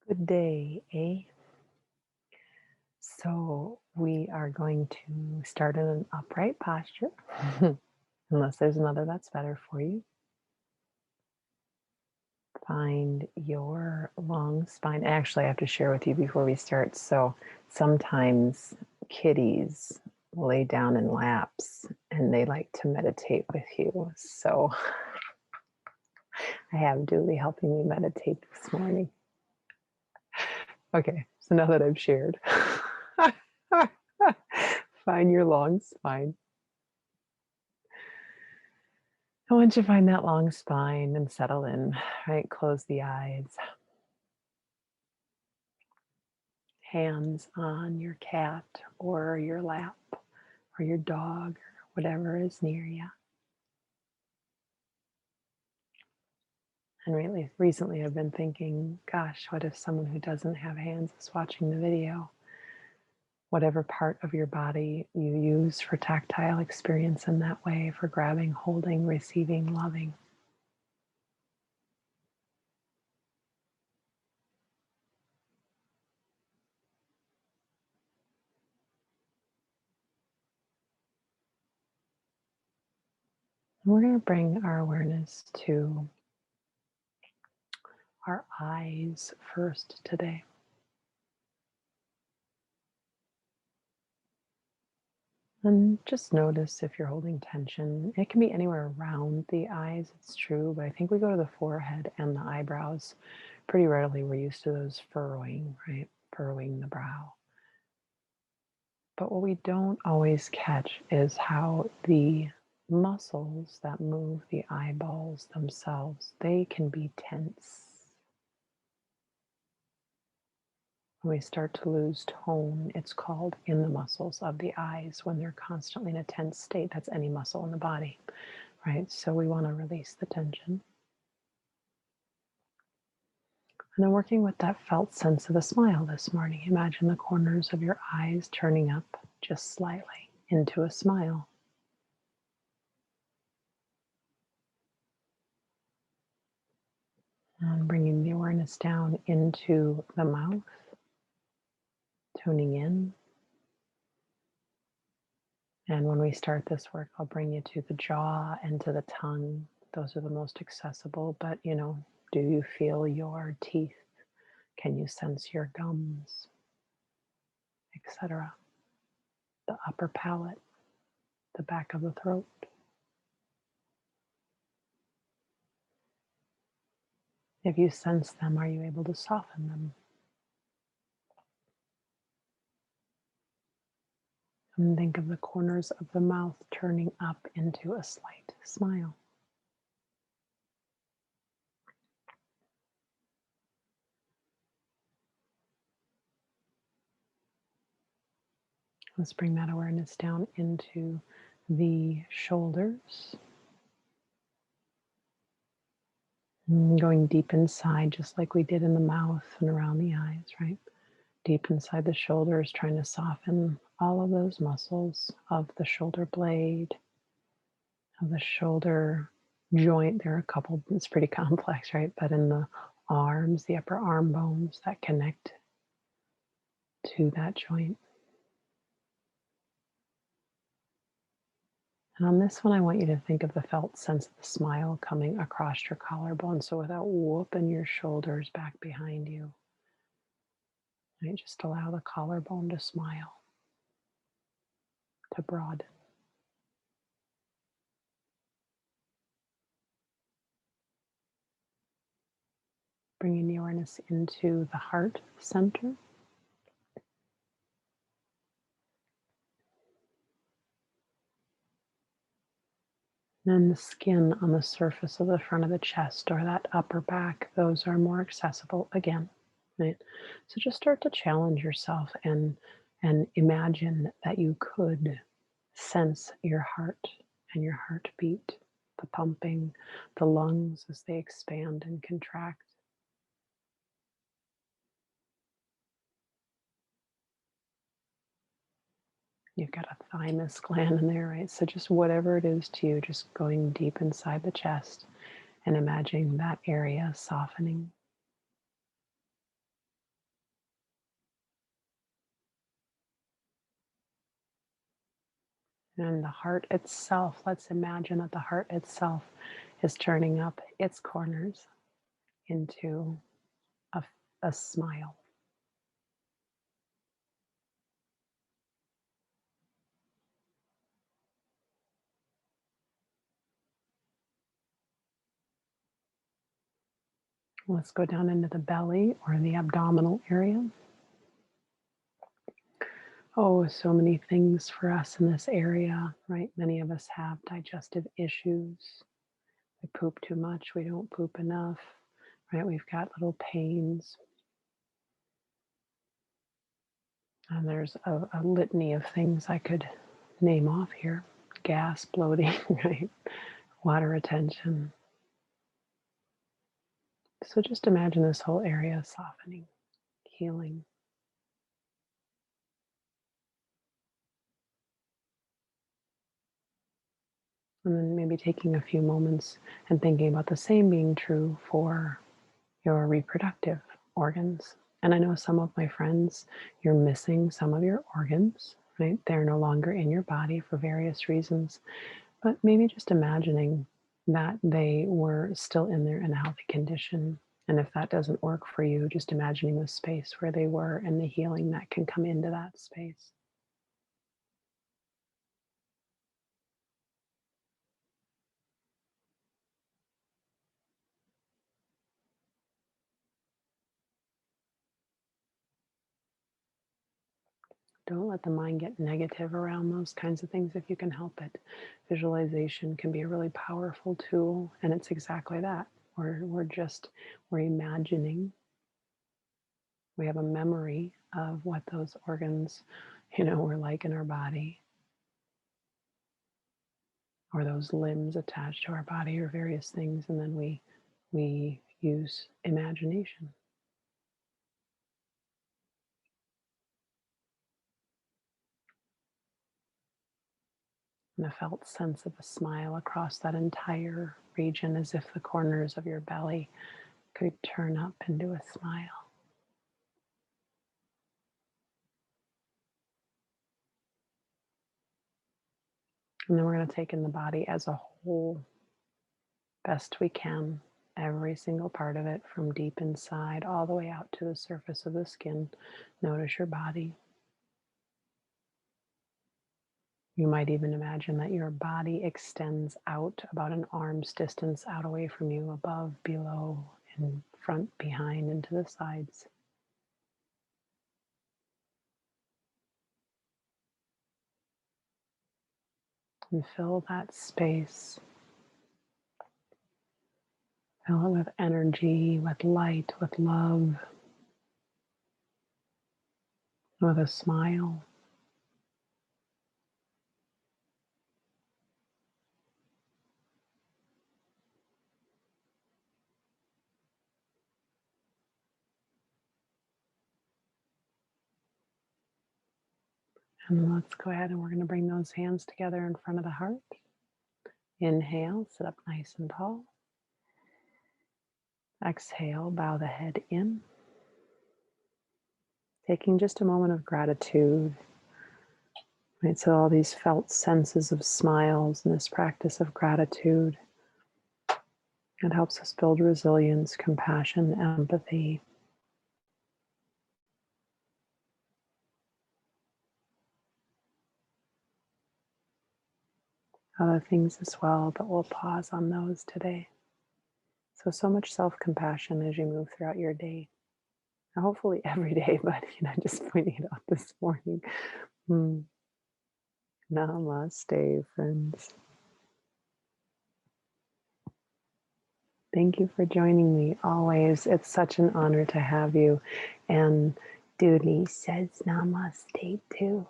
Good day, eh? So we are going to start in an upright posture, unless there's another that's better for you. Find your long spine. Actually, I have to share with you before we start. So sometimes kitties lay down in laps and they like to meditate with you. So I have Duellie helping me meditate this morning. Okay, so now that I've shared, find your long spine. And once you find that long spine and settle in, right, close the eyes, hands on your cat or your lap or your dog or whatever is near you. And really, recently I've been thinking, gosh, what if someone who doesn't have hands is watching the video? Whatever part of your body you use for tactile experience in that way, for grabbing, holding, receiving, loving. And we're going to bring our awareness to our eyes first today. And just notice if you're holding tension. It can be anywhere around the eyes, it's true, but I think we go to the forehead and the eyebrows. Pretty rarely we're used to those furrowing, right? Furrowing the brow. But what we don't always catch is how the muscles that move the eyeballs themselves, they can be tense. When we start to lose tone, it's called in the muscles of the eyes when they're constantly in a tense state. That's any muscle in the body, right? So we want to release the tension. And then working with that felt sense of a smile this morning. Imagine the corners of your eyes turning up just slightly into a smile. And bringing the awareness down into the mouth, tuning in. And when we start this work, I'll bring you to the jaw and to the tongue. Those are the most accessible, but do you feel your teeth? Can you sense your gums, etc.? The upper palate, the back of the throat. If you sense them, are you able to soften them? And think of the corners of the mouth turning up into a slight smile. Let's bring that awareness down into the shoulders. Going deep inside, just like we did in the mouth and around the eyes, right? Deep inside the shoulders, trying to soften all of those muscles of the shoulder blade, of the shoulder joint. There are a couple, it's pretty complex, right? But in the arms, the upper arm bones that connect to that joint. And on this one, I want you to think of the felt sense of the smile coming across your collarbone. So without whooping your shoulders back behind you, right? Just allow the collarbone to smile, to broaden. Bringing the awareness into the heart center. Then the skin on the surface of the front of the chest or that upper back, those are more accessible again, right? So just start to challenge yourself and imagine that you could sense your heart and your heartbeat, the pumping, the lungs as they expand and contract. You've got a thymus gland in there, right? So just whatever it is to you, just going deep inside the chest and imagining that area softening. And the heart itself, let's imagine that the heart itself is turning up its corners into a, a smile. Let's go down into the belly or the abdominal area. Oh, so many things for us in this area, right? Many of us have digestive issues. We poop too much, we don't poop enough, right? We've got little pains. And there's a litany of things I could name off here: gas, bloating, right? Water retention. So just imagine this whole area softening, healing. And then maybe taking a few moments and thinking about the same being true for your reproductive organs. And I know some of my friends, you're missing some of your organs, right? They're no longer in your body for various reasons. But maybe just imagining that they were still in there in a healthy condition. And if that doesn't work for you, just imagining the space where they were and the healing that can come into that space. Don't let the mind get negative around those kinds of things if you can help it. Visualization can be a really powerful tool, and it's exactly that. We're imagining. We have a memory of what those organs, were like in our body, or those limbs attached to our body, or various things, and then we use imagination. And a felt sense of a smile across that entire region, as if the corners of your belly could turn up into a smile. And then we're going to take in the body as a whole, best we can, every single part of it, from deep inside all the way out to the surface of the skin. Notice your body. You might even imagine that your body extends out about an arm's distance out away from you, above, below, in front, behind, and to the sides. And fill that space. Fill it with energy, with light, with love, with a smile. And let's go ahead and we're going to bring those hands together in front of the heart. Inhale, sit up nice and tall. Exhale, bow the head in. Taking just a moment of gratitude. Right, so all these felt senses of smiles and this practice of gratitude, it helps us build resilience, compassion, empathy. Other things as well, but we'll pause on those today. So much self-compassion as you move throughout your day. And hopefully every day, but just pointing it out this morning. Namaste, friends. Thank you for joining me always. It's such an honor to have you. And Duellie says namaste too.